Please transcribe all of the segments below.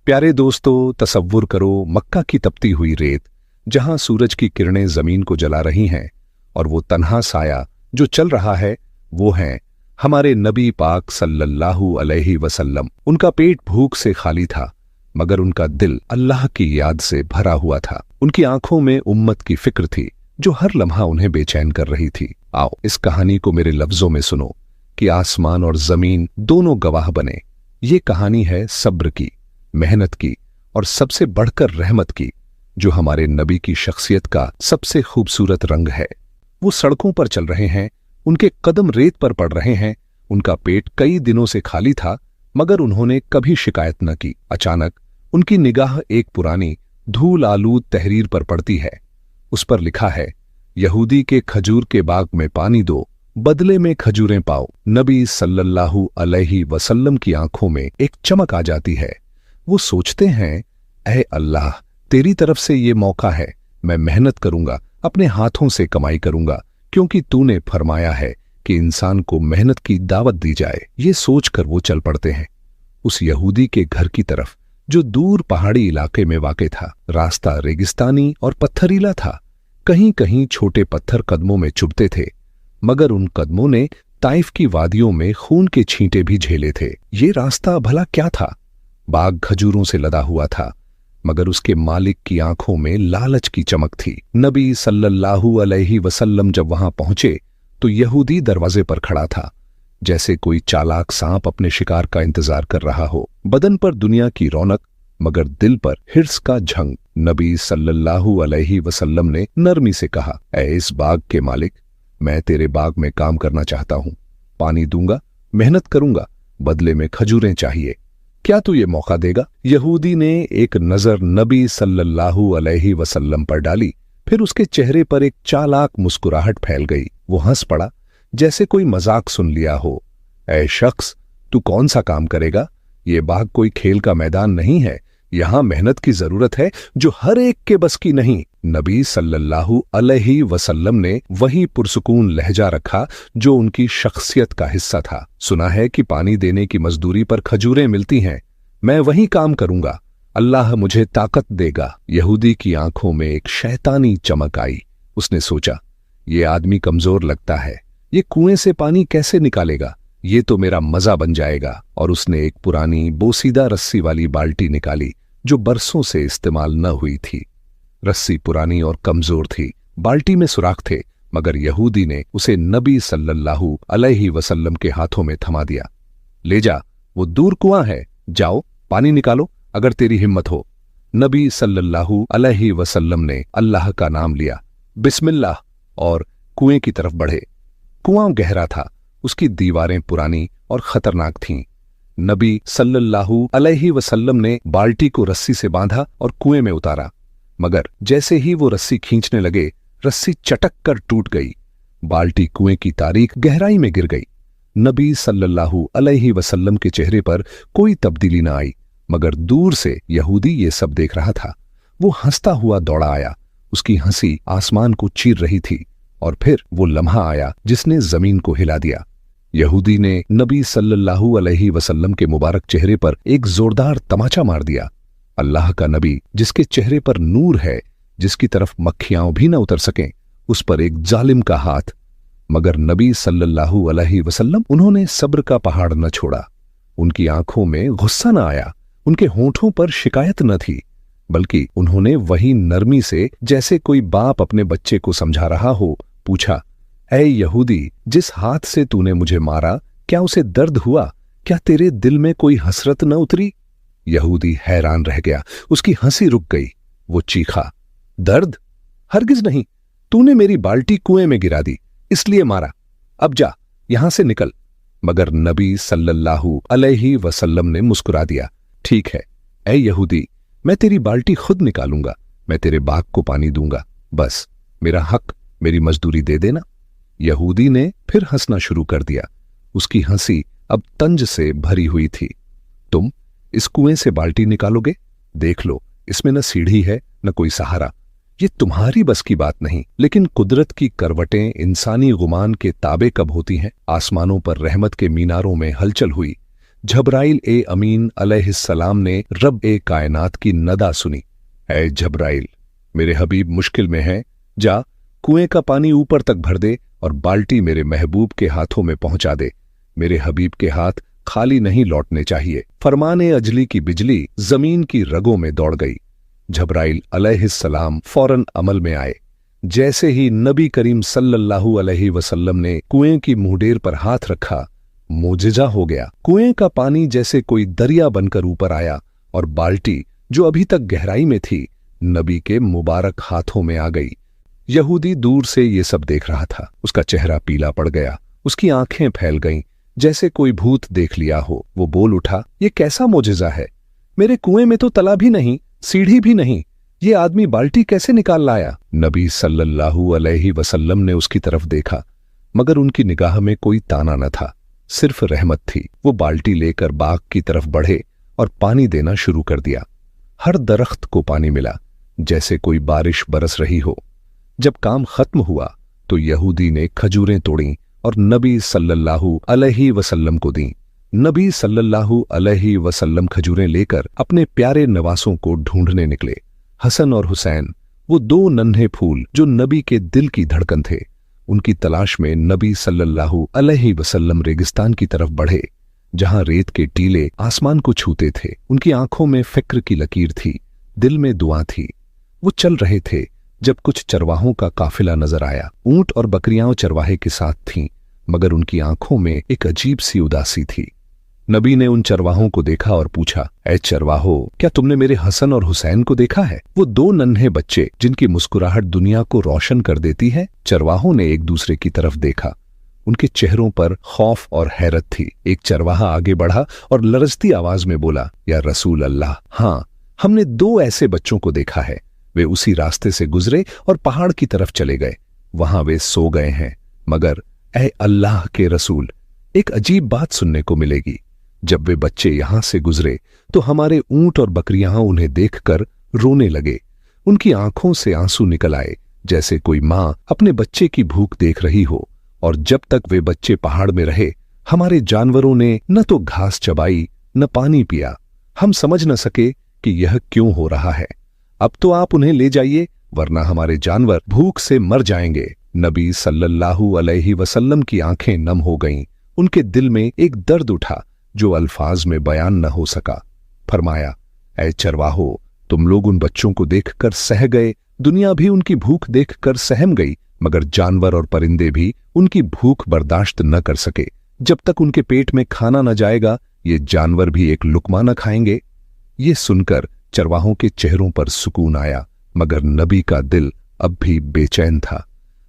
प्यारे दोस्तों, तसव्वुर करो मक्का की तपती हुई रेत, जहां सूरज की किरणें जमीन को जला रही हैं, और वो तन्हा साया जो चल रहा है वो हैं हमारे नबी पाक सल्लल्लाहु अलैहि वसल्लम। उनका पेट भूख से खाली था, मगर उनका दिल अल्लाह की याद से भरा हुआ था। उनकी आंखों में उम्मत की फिक्र थी जो हर लम्हा उन्हें बेचैन कर रही थी। आओ इस कहानी को मेरे लफ्जों में सुनो कि आसमान और जमीन दोनों गवाह बने। ये कहानी है सब्र की, मेहनत की और सबसे बढ़कर रहमत की, जो हमारे नबी की शख्सियत का सबसे खूबसूरत रंग है। वो सड़कों पर चल रहे हैं, उनके कदम रेत पर पड़ रहे हैं, उनका पेट कई दिनों से खाली था, मगर उन्होंने कभी शिकायत न की। अचानक उनकी निगाह एक पुरानी धूल आलूद तहरीर पर पड़ती है। उस पर लिखा है, यहूदी के खजूर के बाग में पानी दो, बदले में खजूरें पाओ। नबी सल्लल्लाहु अलैहि वसल्लम की आंखों में एक चमक आ जाती है। वो सोचते हैं, ऐ अल्लाह, तेरी तरफ से ये मौका है, मैं मेहनत करूंगा, अपने हाथों से कमाई करूंगा, क्योंकि तूने फरमाया है कि इंसान को मेहनत की दावत दी जाए। ये सोचकर वो चल पड़ते हैं उस यहूदी के घर की तरफ, जो दूर पहाड़ी इलाके में वाक़े था। रास्ता रेगिस्तानी और पत्थरीला था, कहीं कहीं छोटे पत्थर कदमों में चुभते थे, मगर उन कदमों ने ताइफ की वादियों में खून के छींटे भी झेले थे। ये रास्ता भला क्या था? बाग खजूरों से लदा हुआ था, मगर उसके मालिक की आंखों में लालच की चमक थी। नबी सल्लल्लाहु अलैहि वसल्लम जब वहां पहुंचे तो यहूदी दरवाजे पर खड़ा था, जैसे कोई चालाक सांप अपने शिकार का इंतजार कर रहा हो। बदन पर दुनिया की रौनक, मगर दिल पर हिर्स का झंग। नबी सल्लल्लाहु अलैहि वसल्लम ने नरमी से कहा, ऐ इस बाग के मालिक, मैं तेरे बाग में काम करना चाहता हूं, पानी दूंगा, मेहनत करूंगा, बदले में खजूरें चाहिए, क्या तू ये मौका देगा? यहूदी ने एक नजर नबी सल्लल्लाहु अलैहि वसल्लम पर डाली, फिर उसके चेहरे पर एक चालाक मुस्कुराहट फैल गई। वो हंस पड़ा, जैसे कोई मजाक सुन लिया हो। ऐ शख्स, तू कौन सा काम करेगा? ये बाग कोई खेल का मैदान नहीं है, यहां मेहनत की जरूरत है जो हर एक के बस की नहीं। नबी सल्लल्लाहु अलैहि वसल्लम ने वही पुरसुकून लहजा रखा जो उनकी शख्सियत का हिस्सा था। सुना है कि पानी देने की मजदूरी पर खजूरें मिलती हैं, मैं वही काम करूंगा, अल्लाह मुझे ताकत देगा। यहूदी की आंखों में एक शैतानी चमक आई। उसने सोचा, ये आदमी कमजोर लगता है, ये कुएं से पानी कैसे निकालेगा? ये तो मेरा मजा बन जाएगा। और उसने एक पुरानी बोसीदा रस्सी वाली बाल्टी निकाली जो बरसों से इस्तेमाल न हुई थी। रस्सी पुरानी और कमजोर थी, बाल्टी में सुराख थे, मगर यहूदी ने उसे नबी सल्लल्लाहु अलैहि वसल्लम के हाथों में थमा दिया। ले जा, वो दूर कुआं है, जाओ पानी निकालो अगर तेरी हिम्मत हो। नबी सल्लल्लाहु अलैहि वसल्लम ने अल्लाह का नाम लिया, बिस्मिल्लाह, और कुएं की तरफ बढ़े। कुआं गहरा था, उसकी दीवारें पुरानी और खतरनाक थीं। नबी सल्लल्लाहु अलैहि वसल्लम ने बाल्टी को रस्सी से बांधा और कुएं में उतारा, मगर जैसे ही वो रस्सी खींचने लगे, रस्सी चटक कर टूट गई। बाल्टी कुएं की तारीख गहराई में गिर गई। नबी सल्लल्लाहु अलैहि वसल्लम के चेहरे पर कोई तब्दीली न आई, मगर दूर से यहूदी ये सब देख रहा था। वो हंसता हुआ दौड़ा आया, उसकी हंसी आसमान को चीर रही थी। और फिर वो लम्हा आया जिसने जमीन को हिला दिया। यहूदी ने नबी सल्लल्लाहु अलैहि वसल्लम के मुबारक चेहरे पर एक जोरदार तमाचा मार दिया। अल्लाह का नबी, जिसके चेहरे पर नूर है, जिसकी तरफ मक्खियां भी न उतर सकें, उस पर एक जालिम का हाथ। मगर नबी सल्लल्लाहु अलैहि वसल्लम, उन्होंने सब्र का पहाड़ न छोड़ा। उनकी आंखों में गुस्सा न आया, उनके होठों पर शिकायत न थी, बल्कि उन्होंने वही नरमी से, जैसे कोई बाप अपने बच्चे को समझा रहा हो, पूछा, ऐ यहूदी, जिस हाथ से तूने मुझे मारा, क्या उसे दर्द हुआ? क्या तेरे दिल में कोई हसरत न उतरी? यहूदी हैरान रह गया, उसकी हंसी रुक गई। वो चीखा, दर्द? हरगिज नहीं, तूने मेरी बाल्टी कुएं में गिरा दी, इसलिए मारा। अब जा, यहां से निकल। मगर नबी सल्लल्लाहु अलैहि वसल्लम ने मुस्कुरा दिया, ठीक है ऐ यहूदी, मैं तेरी बाल्टी खुद निकालूंगा, मैं तेरे बाग को पानी दूंगा, बस मेरा हक, मेरी मजदूरी दे देना। यहूदी ने फिर हंसना शुरू कर दिया। उसकी हंसी अब तंज से भरी हुई थी। तुम इस कुएं से बाल्टी निकालोगे? देख लो, इसमें न सीढ़ी है न कोई सहारा, ये तुम्हारी बस की बात नहीं। लेकिन कुदरत की करवटें इंसानी गुमान के ताबे कब होती हैं? आसमानों पर रहमत के मीनारों में हलचल हुई, जबराइल ए अमीन अलैहिस्सलाम ने रब ए कायनात की नदा सुनी। ऐ जबराइल, मेरे हबीब मुश्किल में हैं, जा कुएं का पानी ऊपर तक भर दे और बाल्टी मेरे महबूब के हाथों में पहुंचा दे। मेरे हबीब के हाथ खाली नहीं लौटने चाहिए। फरमाने अजली की बिजली जमीन की रगों में दौड़ गई। जबराइल अलैहिस्सलाम फौरन अमल में आए। जैसे ही नबी करीम सल्लल्लाहु अलैहि वसल्लम ने कुएं की मुंहडेर पर हाथ रखा, मोजिजा हो गया। कुएं का पानी जैसे कोई दरिया बनकर ऊपर आया और बाल्टी जो अभी तक गहराई में थी नबी के मुबारक हाथों में आ गई। यहूदी दूर से ये सब देख रहा था। उसका चेहरा पीला पड़ गया, उसकी आंखें फैल गईं, जैसे कोई भूत देख लिया हो। वो बोल उठा, ये कैसा मोजिजा है? मेरे कुएं में तो तला भी नहीं, सीढ़ी भी नहीं, ये आदमी बाल्टी कैसे निकाल लाया? नबी सल्लल्लाहु अलैहि वसल्लम ने उसकी तरफ देखा, मगर उनकी निगाह में कोई ताना न था, सिर्फ रहमत थी। वो बाल्टी लेकर बाग की तरफ बढ़े और पानी देना शुरू कर दिया। हर दरख्त को पानी मिला, जैसे कोई बारिश बरस रही हो। जब काम खत्म हुआ तो यहूदी ने खजूरें तोड़ी और नबी सल्लल्लाहु अलैहि वसल्लम को दी। नबी सल्लल्लाहु अलैहि वसल्लम खजूरें लेकर अपने प्यारे नवासों को ढूंढने निकले। हसन और हुसैन, वो दो नन्हे फूल जो नबी के दिल की धड़कन थे, उनकी तलाश में नबी सल्लल्लाहु अलैहि वसल्लम रेगिस्तान की तरफ बढ़े, जहां रेत के टीले आसमान को छूते थे। उनकी आंखों में फिक्र की लकीर थी, दिल में दुआ थी। वो चल रहे थे जब कुछ चरवाहों का काफिला नजर आया। ऊंट और बकरियां चरवाहे के साथ थीं, मगर उनकी आंखों में एक अजीब सी उदासी थी। नबी ने उन चरवाहों को देखा और पूछा, ऐ चरवाहो, क्या तुमने मेरे हसन और हुसैन को देखा है? वो दो नन्हे बच्चे जिनकी मुस्कुराहट दुनिया को रोशन कर देती है। चरवाहों ने एक दूसरे की तरफ देखा। उनके चेहरों पर खौफ और हैरत थी। एक चरवाहा आगे बढ़ा और लरजती आवाज में बोला, या रसूल अल्लाह, हाँ, हमने दो ऐसे बच्चों को देखा है। वे उसी रास्ते से गुजरे और पहाड़ की तरफ चले गए। वहां वे सो गए हैं। मगर ऐ अल्लाह के रसूल, एक अजीब बात सुनने को मिलेगी। जब वे बच्चे यहां से गुजरे तो हमारे ऊंट और बकरियां उन्हें देखकर रोने लगे। उनकी आंखों से आंसू निकल आए, जैसे कोई मां अपने बच्चे की भूख देख रही हो। और जब तक वे बच्चे पहाड़ में रहे, हमारे जानवरों ने न तो घास चबाई न पानी पिया। हम समझ न सके कि यह क्यों हो रहा है। अब तो आप उन्हें ले जाइए, वरना हमारे जानवर भूख से मर जाएंगे। नबी सल्लल्लाहु अलैहि वसल्लम की आंखें नम हो गईं। उनके दिल में एक दर्द उठा जो अल्फाज में बयान न हो सका। फरमाया, ऐ चरवाहो, तुम लोग उन बच्चों को देखकर सह गए, दुनिया भी उनकी भूख देखकर सहम गई, मगर जानवर और परिंदे भी उनकी भूख बर्दाश्त न कर सके। जब तक उनके पेट में खाना न जाएगा, ये जानवर भी एक लुकमा न खाएंगे। ये सुनकर चरवाहों के चेहरों पर सुकून आया, मगर नबी का दिल अब भी बेचैन था।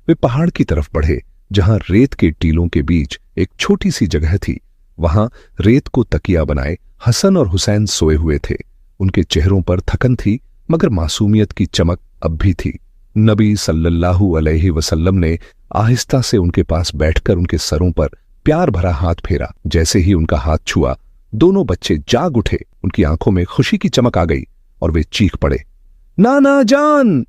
वे पहाड़ की तरफ बढ़े, जहां रेत के टीलों के बीच एक छोटी सी जगह थी। वहां रेत को तकिया बनाए हसन और हुसैन सोए हुए थे। उनके चेहरों पर थकन थी, मगर मासूमियत की चमक अब भी थी। नबी सल्लल्लाहु अलैहि वसल्लम ने आहिस्ता से उनके पास बैठकर उनके सरों पर प्यार भरा हाथ फेरा। जैसे ही उनका हाथ छुआ, दोनों बच्चे जाग उठे। उनकी आंखों में खुशी की चमक आ गई और वे चीख पड़े, नाना जान।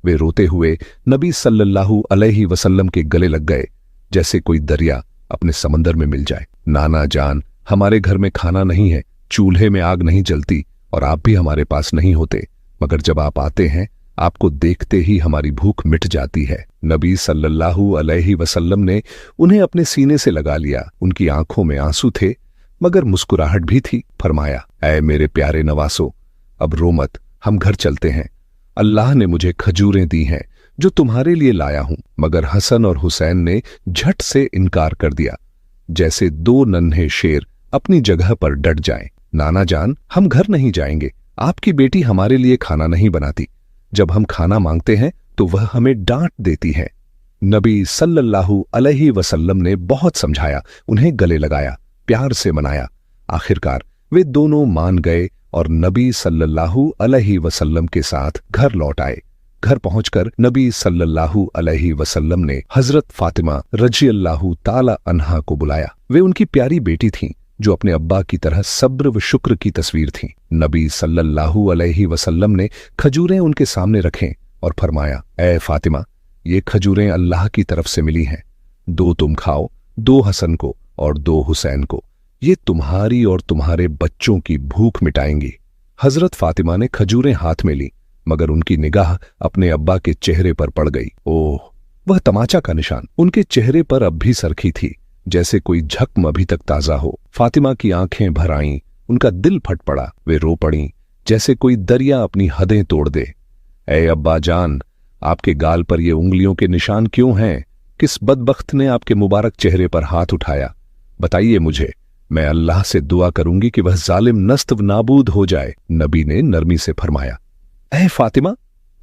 वे रोते हुए नबी सल्लल्लाहु अलैहि वसल्लम के गले लग गए, जैसे कोई दरिया अपने समंदर में मिल जाए। नाना जान, हमारे घर में खाना नहीं है, चूल्हे में आग नहीं जलती और आप भी हमारे पास नहीं होते, मगर जब आप आते हैं, आपको देखते ही हमारी भूख मिट जाती है। नबी सल्लल्लाहु अलैहि वसल्लम ने उन्हें अपने सीने से लगा लिया। उनकी आंखों में आंसू थे, मगर मुस्कुराहट भी थी। फरमाया, ऐ मेरे प्यारे नवासो, अब रो मत, हम घर चलते हैं। अल्लाह ने मुझे खजूरें दी हैं जो तुम्हारे लिए लाया हूं। मगर हसन और हुसैन ने झट से इनकार कर दिया, जैसे दो नन्हे शेर अपनी जगह पर डट जाएं। नाना जान, हम घर नहीं जाएंगे, आपकी बेटी हमारे लिए खाना नहीं बनाती। जब हम खाना मांगते हैं तो वह हमें डांट देती है। नबी सल्लल्लाहु अलैहि वसल्लम ने बहुत समझाया, उन्हें गले लगाया, प्यार से मनाया। आखिरकार वे दोनों मान गए और नबी सल्लल्लाहु अलैहि वसल्लम के साथ घर लौट आए। घर पहुंचकर नबी सल्लल्लाहु अलैहि वसल्लम ने हजरत फातिमा रज़ियल्लाहु ताला अन्हा को बुलाया। वे उनकी प्यारी बेटी थीं, जो अपने अब्बा की तरह सब्र व शुक्र की तस्वीर थीं। नबी सल्लल्लाहु अलैहि वसल्लम ने खजूरें उनके सामने रखें और फरमाया, ऐ फातिमा, ये खजूरें अल्लाह की तरफ से मिली हैं। दो तुम खाओ, दो हसन को और दो हुसैन को। ये तुम्हारी और तुम्हारे बच्चों की भूख मिटाएंगी। हजरत फातिमा ने खजूरें हाथ में ली, मगर उनकी निगाह अपने अब्बा के चेहरे पर पड़ गई। ओह, वह तमाचा का निशान उनके चेहरे पर अब भी सरखी थी, जैसे कोई जख्म अभी तक ताजा हो। फातिमा की आंखें भर आईं, उनका दिल फट पड़ा। वे रो पड़ीं, जैसे कोई दरिया अपनी हदें तोड़ दे। ऐ अब्बा जान, आपके गाल पर ये उंगलियों के निशान क्यों हैं? किस बदबख्त ने आपके मुबारक चेहरे पर हाथ उठाया? बताइए मुझे, मैं अल्लाह से दुआ करूंगी कि वह जालिम नस्त नाबूद हो जाए। नबी ने नरमी से फरमाया, ऐ फातिमा,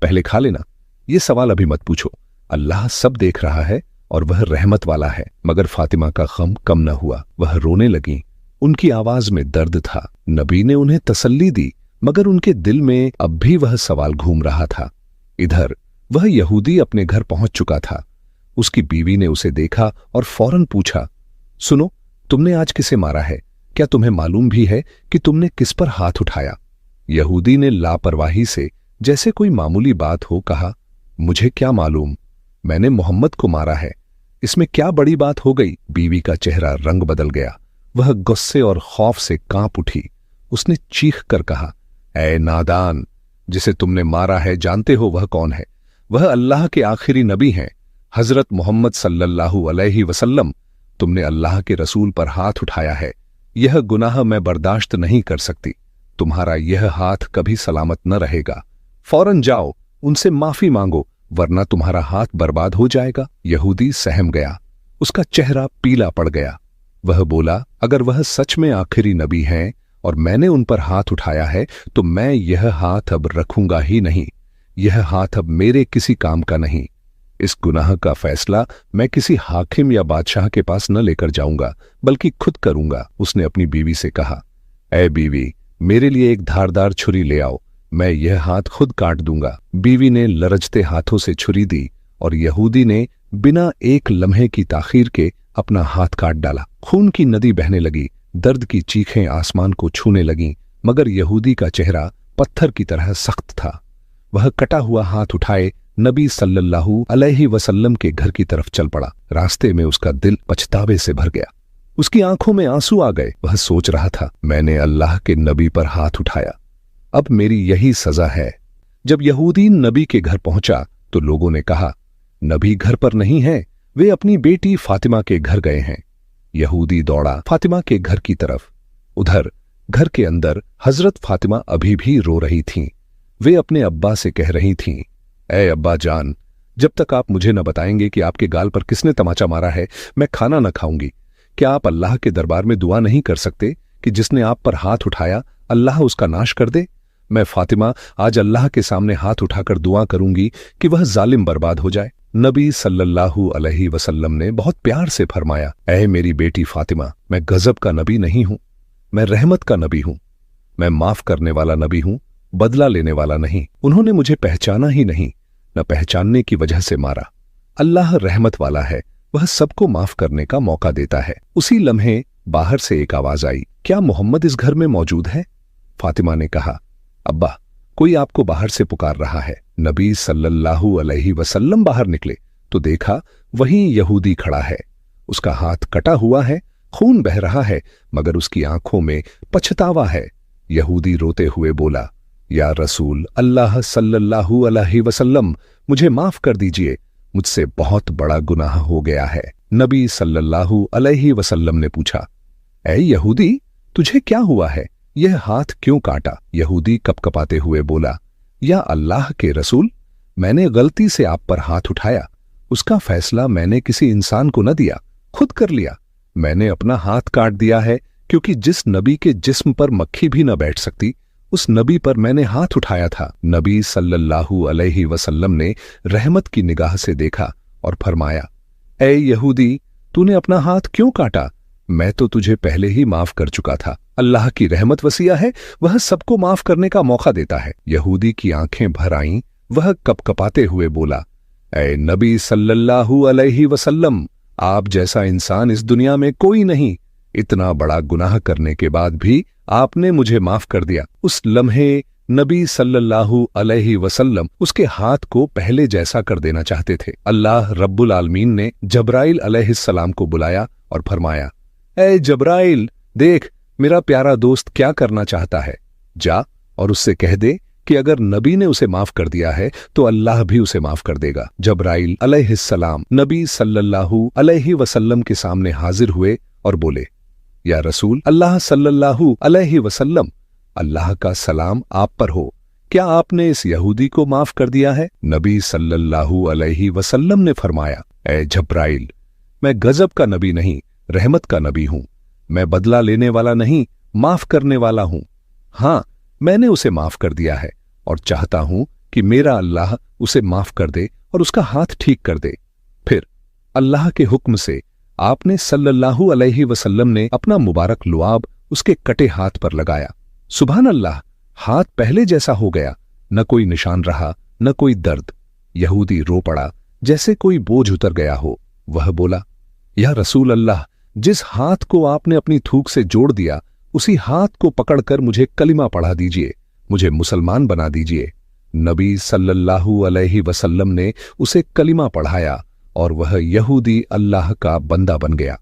पहले खा लेना, ये सवाल अभी मत पूछो। अल्लाह सब देख रहा है और वह रहमत वाला है। मगर फातिमा का गम कम न हुआ, वह रोने लगी। उनकी आवाज में दर्द था। नबी ने उन्हें तसल्ली दी, मगर उनके दिल में अब भी वह सवाल घूम रहा था। इधर वह यहूदी अपने घर पहुंच चुका था। उसकी बीवी ने उसे देखा और फौरन पूछा, सुनो, तुमने आज किसे मारा है? क्या तुम्हें मालूम भी है कि तुमने किस पर हाथ उठाया? यहूदी ने लापरवाही से, जैसे कोई मामूली बात हो, कहा, मुझे क्या मालूम, मैंने मोहम्मद को मारा है, इसमें क्या बड़ी बात हो गई? बीवी का चेहरा रंग बदल गया। वह गुस्से और खौफ से कांप उठी। उसने चीख कर कहा, ऐ नादान, जिसे तुमने मारा है जानते हो वह कौन है? वह अल्लाह के आखिरी नबी हैं, हजरत मोहम्मद सल्लल्लाहु अलैहि वसल्लम। तुमने अल्लाह के रसूल पर हाथ उठाया है। यह गुनाह मैं बर्दाश्त नहीं कर सकती। तुम्हारा यह हाथ कभी सलामत न रहेगा। फौरन जाओ, उनसे माफी मांगो, वरना तुम्हारा हाथ बर्बाद हो जाएगा। यहूदी सहम गया, उसका चेहरा पीला पड़ गया। वह बोला, अगर वह सच में आखिरी नबी हैं और मैंने उन पर हाथ उठाया है, तो मैं यह हाथ अब रखूंगा ही नहीं। यह हाथ अब मेरे किसी काम का नहीं। इस गुनाह का फैसला मैं किसी हाकिम या बादशाह के पास न लेकर जाऊंगा, बल्कि खुद करूंगा। उसने अपनी बीवी से कहा, ऐ बीवी, मेरे लिए एक धारदार छुरी ले आओ, मैं यह हाथ खुद काट दूंगा। बीवी ने लरजते हाथों से छुरी दी और यहूदी ने बिना एक लम्हे की ताखीर के अपना हाथ काट डाला। खून की नदी बहने लगी, दर्द की चीखें आसमान को छूने लगीं, मगर यहूदी का चेहरा पत्थर की तरह सख्त था। वह कटा हुआ हाथ उठाए नबी सल्लल्लाहु अलैहि वसल्लम के घर की तरफ चल पड़ा। रास्ते में उसका दिल पछतावे से भर गया, उसकी आंखों में आंसू आ गए। वह सोच रहा था, मैंने अल्लाह के नबी पर हाथ उठाया, अब मेरी यही सजा है। जब यहूदी नबी के घर पहुंचा तो लोगों ने कहा, नबी घर पर नहीं है, वे अपनी बेटी फातिमा के घर गए हैं। यहूदी दौड़ा फातिमा के घर की तरफ। उधर घर के अंदर हजरत फातिमा अभी भी रो रही थीं। वे अपने अब्बा से कह रही थीं, ऐ अब्बा जान, जब तक आप मुझे न बताएंगे कि आपके गाल पर किसने तमाचा मारा है, मैं खाना न खाऊंगी। क्या आप अल्लाह के दरबार में दुआ नहीं कर सकते कि जिसने आप पर हाथ उठाया अल्लाह उसका नाश कर दे? मैं फातिमा आज अल्लाह के सामने हाथ उठाकर दुआ करूंगी कि वह जालिम बर्बाद हो जाए। नबी सल्लल्लाहु अलैहि वसल्लम ने बहुत प्यार से फरमाया, ऐ मेरी बेटी फातिमा, मैं गजब का नबी नहीं हूं, मैं रहमत का नबी हूं। मैं माफ करने वाला नबी हूं, बदला लेने वाला नहीं। उन्होंने मुझे पहचाना ही नहीं, न पहचानने की वजह से मारा। अल्लाह रहमत वाला है, वह सबको माफ करने का मौका देता है। उसी लम्हे बाहर से एक आवाज आई, क्या मोहम्मद इस घर में मौजूद है? फातिमा ने कहा, अब्बा, कोई आपको बाहर से पुकार रहा है। नबी सल्लल्लाहु अलैहि वसल्लम बाहर निकले तो देखा वहीं यहूदी खड़ा है। उसका हाथ कटा हुआ है, खून बह रहा है, मगर उसकी आंखों में पछतावा है। यहूदी रोते हुए बोला, या रसूल अल्लाह सल्लल्लाहु अलैहि वसल्लम, मुझे माफ कर दीजिए, मुझसे बहुत बड़ा गुनाह हो गया है। नबी सल्लल्लाहु अलैहि वसल्लम ने पूछा, ऐ यहूदी, तुझे क्या हुआ है? यह हाथ क्यों काटा? यहूदी कपकपाते हुए बोला, या अल्लाह के रसूल, मैंने गलती से आप पर हाथ उठाया। उसका फैसला मैंने किसी इंसान को न दिया, खुद कर लिया। मैंने अपना हाथ काट दिया है, क्योंकि जिस नबी के जिस्म पर मक्खी भी न बैठ सकती, उस नबी पर मैंने हाथ उठाया था। नबी सल्लल्लाहु अलैहि वसल्लम ने रहमत की निगाह से देखा और फरमाया, ऐ यहूदी, तूने अपना हाथ क्यों काटा? मैं तो तुझे पहले ही माफ कर चुका था। अल्लाह की रहमत वसीया है, वह सबको माफ करने का मौका देता है। यहूदी की आंखें भर आईं, वह कपकपाते हुए बोला, ऐ नबी सल्लल्लाहु अलैहि वसल्लम, आप जैसा इंसान इस दुनिया में कोई नहीं। इतना बड़ा गुनाह करने के बाद भी आपने मुझे माफ कर दिया। उस लम्हे नबी सल्लल्लाहु अलैहि वसल्लम उसके हाथ को पहले जैसा कर देना चाहते थे। अल्लाह रब्बुल आलमीन ने जब्राइल अलैहिस्सलाम को बुलाया और फरमाया, ऐ जब्राइल, देख मेरा प्यारा दोस्त क्या करना चाहता है, जा और उससे कह दे कि अगर नबी ने उसे माफ कर दिया है तो अल्लाह भी उसे माफ कर देगा। जब्राइल अलैहिस्सलाम नबी सल्लल्लाहु अलैहि वसल्लम के सामने हाजिर हुए और बोले, या रसूल अल्लाह सल्लल्लाहु अलैहि वसल्लम, अल्लाह का सलाम आप पर हो, क्या आपने इस यहूदी को माफ कर दिया है? नबी सल्लल्लाहु अलैहि वसल्लम ने फरमाया, ए जब्राइल, मैं गजब का नबी नहीं, रहमत का नबी हूं। मैं बदला लेने वाला नहीं, माफ करने वाला हूं। हां, मैंने उसे माफ कर दिया है और चाहता हूं कि मेरा अल्लाह उसे माफ कर दे और उसका हाथ ठीक कर दे। फिर अल्लाह के हुक्म से आपने सल्लल्लाहु अलैहि वसल्लम ने अपना मुबारक लुआब उसके कटे हाथ पर लगाया। सुभान अल्लाह, हाथ पहले जैसा हो गया, न कोई निशान रहा, न कोई दर्द। यहूदी रो पड़ा जैसे कोई बोझ उतर गया हो। वह बोला, या रसूल अल्लाह, जिस हाथ को आपने अपनी थूक से जोड़ दिया उसी हाथ को पकड़कर मुझे कलिमा पढ़ा दीजिए, मुझे मुसलमान बना दीजिए। नबी सल्लल्लाहु अलैहि वसल्लम ने उसे कलिमा पढ़ाया और वह यहूदी अल्लाह का बंदा बन गया।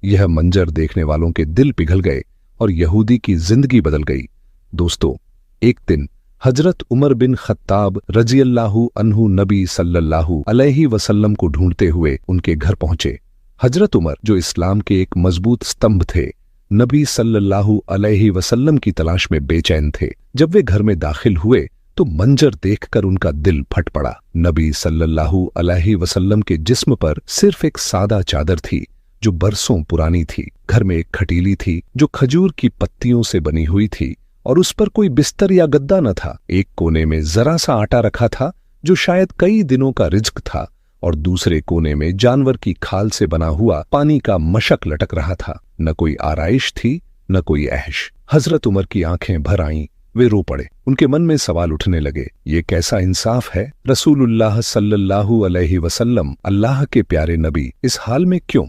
यह मंजर देखने वालों के दिल पिघल गए और यहूदी की जिंदगी बदल गई। दोस्तों, एक दिन हजरत उमर बिन खत्ताब रजियल्लाहु अन्हु नबी सल्लल्लाहु अलैहि वसल्लम को ढूंढते हुए उनके घर पहुंचे। हजरत उमर, जो इस्लाम के एक मजबूत स्तंभ थे, नबी सल्लल्लाहु अलैहि वसल्लम की तलाश में बेचैन थे। जब वे घर में दाखिल हुए तो मंजर देखकर उनका दिल फट पड़ा। नबी सल्लल्लाहु अलैहि वसल्लम के जिस्म पर सिर्फ एक सादा चादर थी जो बरसों पुरानी थी। घर में एक खटीली थी जो खजूर की पत्तियों से बनी हुई थी और उस पर कोई बिस्तर या गद्दा न था। एक कोने में जरा सा आटा रखा था जो शायद कई दिनों का रिज्क था और दूसरे कोने में जानवर की खाल से बना हुआ पानी का मशक लटक रहा था। न कोई आराइश थी, न कोई ऐश। हजरत उमर की आंखें भर आईं, वे रो पड़े। उनके मन में सवाल उठने लगे, ये कैसा इंसाफ है? रसूलुल्लाह सल्लल्लाहु अलैहि वसल्लम, अल्लाह के प्यारे नबी, इस हाल में क्यों?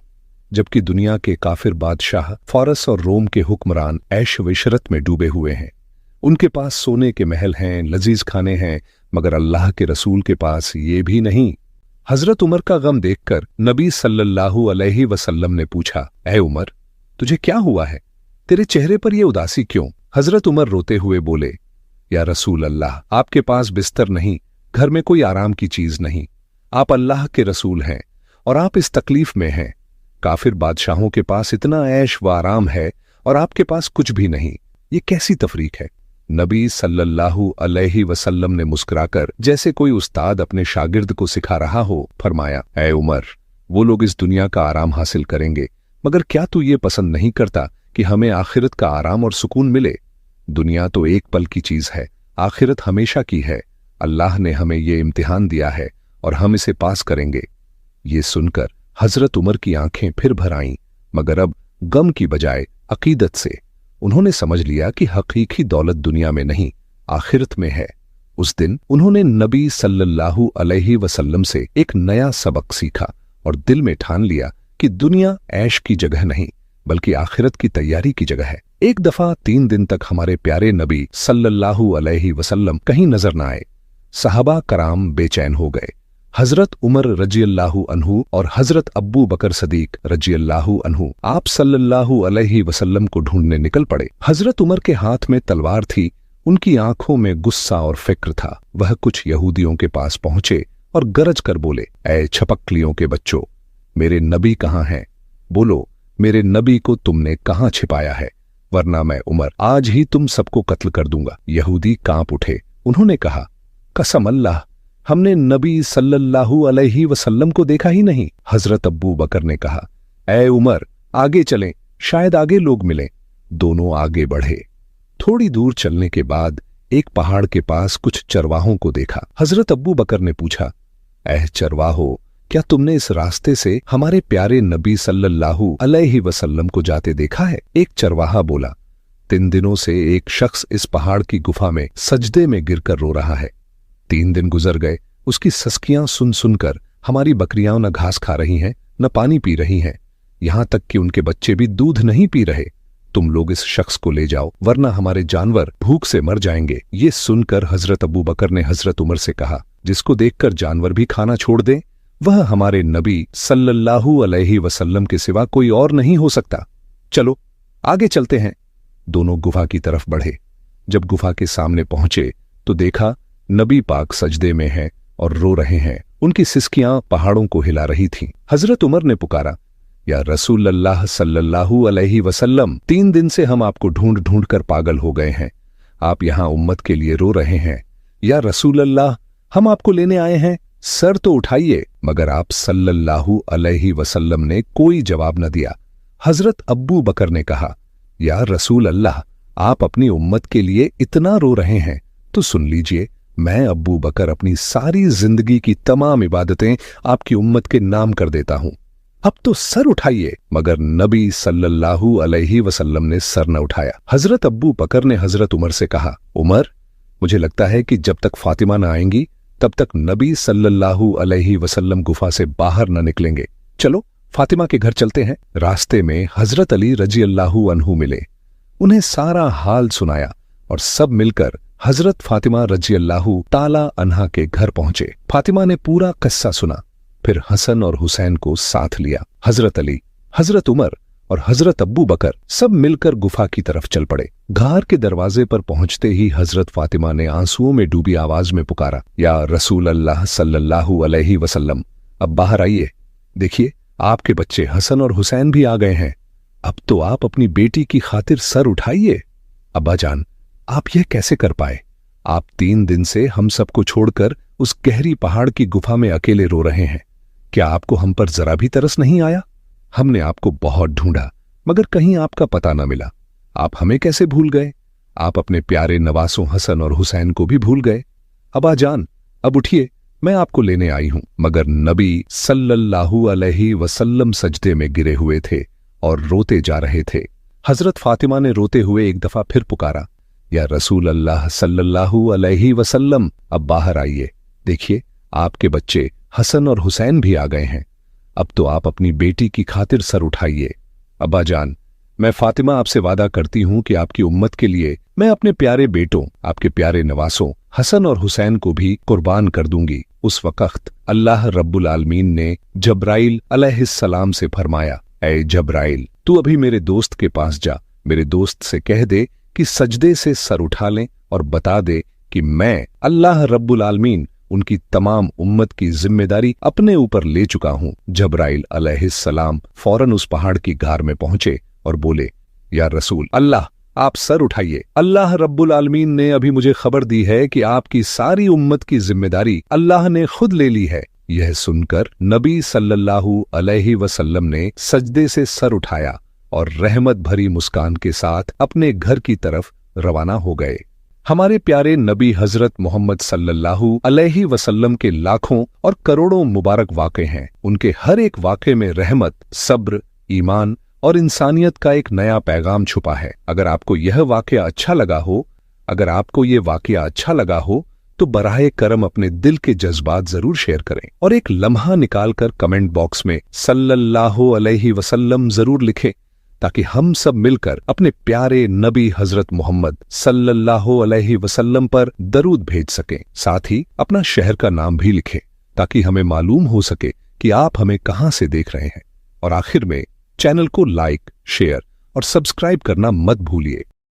जबकि दुनिया के काफिर बादशाह, फारस और रोम के हुक्मरान ऐश व इशरत में डूबे हुए हैं। उनके पास सोने के महल हैं, लजीज खाने हैं, मगर अल्लाह के रसूल के पास ये भी नहीं। हजरत उमर का गम देखकर नबी सल्लल्लाहु अलैहि वसल्लम ने पूछा, ए उमर, तुझे क्या हुआ है? तेरे चेहरे पर यह उदासी क्यों? हजरत उमर रोते हुए बोले, या रसूल अल्लाह, आपके पास बिस्तर नहीं, घर में कोई आराम की चीज नहीं। आप अल्लाह के रसूल हैं और आप इस तकलीफ में हैं। काफिर बादशाहों के पास इतना ऐश व आराम है और आपके पास कुछ भी नहीं। ये कैसी तफरीक है? नबी सल्लल्लाहु अलैहि वसल्लम ने मुस्कुराकर, जैसे कोई उस्ताद अपने शागिर्द को सिखा रहा हो, फरमाया, ऐ उमर, वो लोग इस दुनिया का आराम हासिल करेंगे, मगर क्या तू ये पसंद नहीं करता कि हमें आखिरत का आराम और सुकून मिले? दुनिया तो एक पल की चीज है, आखिरत हमेशा की है। अल्लाह ने हमें ये इम्तिहान दिया है और हम इसे पास करेंगे। ये सुनकर हजरत उमर की आंखें फिर भर आईं, मगर अब गम की बजाय अकीदत से। उन्होंने समझ लिया कि हकीकी दौलत दुनिया में नहीं, आखिरत में है। उस दिन उन्होंने नबी सल्लल्लाहु अलैहि वसल्लम से एक नया सबक सीखा और दिल में ठान लिया कि दुनिया ऐश की जगह नहीं, बल्कि आखिरत की तैयारी की जगह है। एक दफा 3 दिन तक हमारे प्यारे नबी सल्लल्लाहु अलैहि वसल्लम कहीं नजर न आए। सहाबा कराम बेचैन हो गए। हजरत उमर रजियल्लाहु अन्हु और हजरत अब्बू बकर सदीक रजियल्लाहु अन्हु आप सल्लल्लाहु अलैहि वसल्लम को ढूंढने निकल पड़े। हजरत उमर के हाथ में तलवार थी, उनकी आंखों में गुस्सा और फिक्र था। वह कुछ यहूदियों के पास पहुंचे और गरज कर बोले, ऐ छपकलियों के बच्चों, मेरे नबी कहाँ हैं? बोलो, मेरे नबी को तुमने कहाँ छिपाया है, वरना मैं उमर आज ही तुम सबको कत्ल कर दूंगा। यहूदी कांप उठे। उन्होंने कहा, कसम अल्लाह, हमने नबी सल्लल्लाहु अलैहि वसल्लम को देखा ही नहीं। हजरत अब्बू बकर ने कहा, ऐ उमर, आगे चलें, शायद आगे लोग मिलें। दोनों आगे बढ़े। थोड़ी दूर चलने के बाद एक पहाड़ के पास कुछ चरवाहों को देखा। हजरत अब्बू बकर ने पूछा, ऐ चरवाहो, क्या तुमने इस रास्ते से हमारे प्यारे नबी सल्लल्लाहु अलैहि वसल्लम को जाते देखा है? एक चरवाहा बोला, 3 दिनों से एक शख्स इस पहाड़ की गुफा में सजदे में गिरकर रो रहा है। 3 दिन गुजर गए, उसकी सस्कियां सुन सुनकर हमारी बकरियां न घास खा रही हैं, न पानी पी रही हैं, यहां तक कि उनके बच्चे भी दूध नहीं पी रहे। तुम लोग इस शख्स को ले जाओ, वरना हमारे जानवर भूख से मर जाएंगे। ये सुनकर हजरत अबू बकर ने हजरत उमर से कहा, जिसको देखकर जानवर भी खाना छोड़ दें, वह हमारे नबी सल्लल्लाहु अलैहि वसल्लम के सिवा कोई और नहीं हो सकता। चलो आगे चलते हैं। दोनों गुफा की तरफ बढ़े। जब गुफा के सामने पहुंचे तो देखा नबी पाक सजदे में हैं और रो रहे हैं। उनकी सिसकियां पहाड़ों को हिला रही थीं। हजरत उमर ने पुकारा, या रसूल अल्लाह सल्लल्लाहु अलैहि वसल्लम, 3 दिन से हम आपको ढूंढ ढूंढ कर पागल हो गए हैं। आप यहां उम्मत के लिए रो रहे हैं। या रसूल अल्लाह, हम आपको लेने आए हैं, सर तो उठाइए। मगर आप सल्लल्लाहु अलैहि वसल्लम ने कोई जवाब न दिया। हजरत अब्बू बकर ने कहा, या रसूल अल्लाह, आप अपनी उम्मत के लिए इतना रो रहे हैं तो सुन लीजिए, मैं अब्बू बकर अपनी सारी जिंदगी की तमाम इबादतें आपकी उम्मत के नाम कर देता हूं। अब तो सर उठाइए। मगर नबी सल्लल्लाहु अलैहि वसल्लम ने सर न उठाया। हजरत अब्बू बकर ने हजरत उमर से कहा, उमर, मुझे लगता है कि जब तक फातिमा न आएंगी तब तक नबी सल्लल्लाहु अलैहि वसल्लम गुफा से बाहर न निकलेंगे। चलो फातिमा के घर चलते हैं। रास्ते में हजरत अली रजी अल्लाहु अन्हु मिले। उन्हें सारा हाल सुनाया और सब मिलकर हजरत फातिमा रजी अल्लाहु ताला अन्हा के घर पहुंचे। फातिमा ने पूरा किस्सा सुना, फिर हसन और हुसैन को साथ लिया। हजरत अली, हजरत उमर और हजरत अब्बू बकर सब मिलकर गुफा की तरफ चल पड़े। घर के दरवाजे पर पहुंचते ही हजरत फातिमा ने आंसुओं में डूबी आवाज में पुकारा, या रसूल अल्लाह सल्लल्लाहु अलैहि वसल्लम, अब बाहर आइए। देखिए, आपके बच्चे हसन और हुसैन भी आ गए हैं। अब तो आप अपनी बेटी की खातिर सर उठाइए। अब्बा जान, आप यह कैसे कर पाए? आप 3 दिन से हम सबको छोड़कर उस गहरी पहाड़ की गुफा में अकेले रो रहे हैं। क्या आपको हम पर जरा भी तरस नहीं आया? हमने आपको बहुत ढूंढा मगर कहीं आपका पता न मिला। आप हमें कैसे भूल गए? आप अपने प्यारे नवासों हसन और हुसैन को भी भूल गए। अब्बा जान, अब उठिए, मैं आपको लेने आई हूं। मगर नबी सल्लल्लाहु अलैहि वसल्लम सजदे में गिरे हुए थे और रोते जा रहे थे। हजरत फातिमा ने रोते हुए एक दफा फिर पुकारा, या रसूल अल्लाह सल्लल्लाहु अलैहि वसल्लम, अब बाहर आइए। देखिए, आपके बच्चे हसन और हुसैन भी आ गए हैं। अब तो आप अपनी बेटी की खातिर सर उठाइए। अब्बा जान, मैं फातिमा आपसे वादा करती हूं कि आपकी उम्मत के लिए मैं अपने प्यारे बेटों, आपके प्यारे नवासों हसन और हुसैन को भी कुर्बान कर दूंगी। उस वक्त अल्लाह रब्बुल आलमीन ने जब्राइल अलैहिस्सलाम से फरमाया, ऐ जब्राइल, तू अभी मेरे दोस्त के पास जा, मेरे दोस्त से कह दे कि सजदे से सर उठा लें और बता दे कि मैं अल्लाह रब्बुल आलमीन उनकी तमाम उम्मत की जिम्मेदारी अपने ऊपर ले चुका हूं। जब्राइल अलैहिस्सलाम फौरन उस पहाड़ की गार में पहुंचे और बोले, या रसूल अल्लाह, आप सर उठाइए। अल्लाह रब्बुल आलमीन ने अभी मुझे खबर दी है कि आपकी सारी उम्मत की जिम्मेदारी अल्लाह ने खुद ले ली है। यह सुनकर नबी सल्लल्लाहु अलैहि वसल्लम ने सजदे से सर उठाया और रहमत भरी मुस्कान के साथ अपने घर की तरफ रवाना हो गए। हमारे प्यारे नबी हजरत मोहम्मद सल्लल्लाहु अलैहि वसल्लम के लाखों और करोड़ों मुबारक वाक़े हैं। उनके हर एक वाक़े में रहमत, सब्र, ईमान और इंसानियत का एक नया पैगाम छुपा है। अगर आपको यह वाक़या अच्छा लगा हो तो बराए करम अपने दिल के जज्बात जरूर शेयर करें और एक लम्हा निकालकर कमेंट बॉक्स में सल्लल्लाहु अलैहि वसल्लम जरूर लिखें, ताकि हम सब मिलकर अपने प्यारे नबी हजरत मोहम्मद सल्लल्लाहु अलैहि वसल्लम पर दरूद भेज सकें। साथ ही अपना शहर का नाम भी लिखें ताकि हमें मालूम हो सके कि आप हमें कहां से देख रहे हैं। और आखिर में चैनल को लाइक, शेयर और सब्सक्राइब करना मत भूलिए।